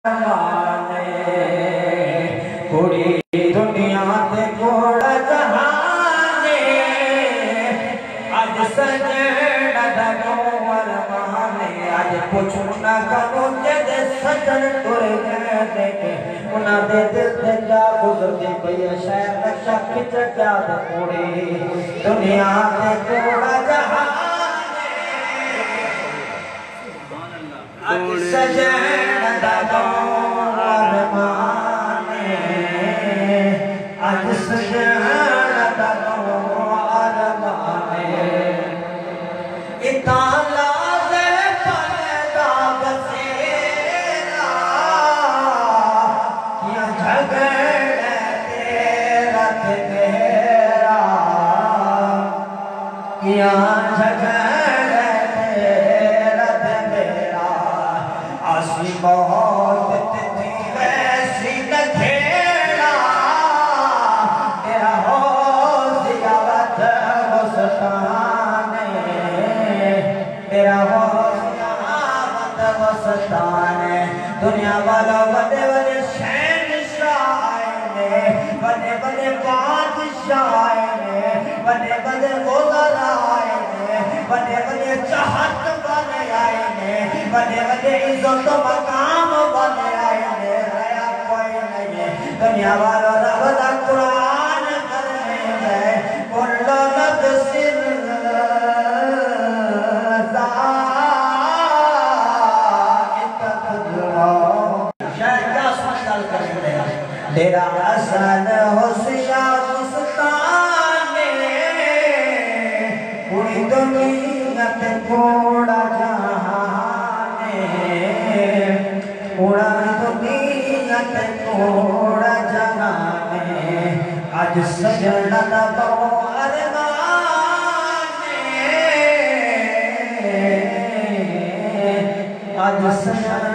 مانے کوڑی دنیا تے کوڑا جہانے آج سجڑ دنور مانے آج پوچھنا کرو جد سجن ٹر گئے انہاں دے دل تے کیا گزرتی پئی شہر نقشہ کھچ کیا دے کوڑی دنیا تے کوڑا جہانے آج سجن دنور مانے آج سجن دنور مانے اتالا دے پردہ بسیرا کیا جھگڑے تیرا تے میرا کیا جھگڑے تیرا تے میرا آسی بہت تھی ویسی نکھیڑا تیرا ہو زیارت وسطانے تیرا ہو زیارت وسطانے دنیا والا بڑے بڑے شہنشاہ آئے بڑے بڑے بادشاہ آئے بڑے بڑے وزراء آئے بڑے بڑے چاہت والے آئے بڑے بڑے عزت و مقام والے آئے ریا کوئی نہیں دنیا والا رب دا قرآن کرنے گئے کل نفس ذائقۃ الموت شاید کیا سمجھدال کرنے گئے تیرا حسن حسین مستانے پوری دنیا تے کوڑا جہانے پورا دنیا تے کوڑا جہانے آج سجن دنور مانے آج سجن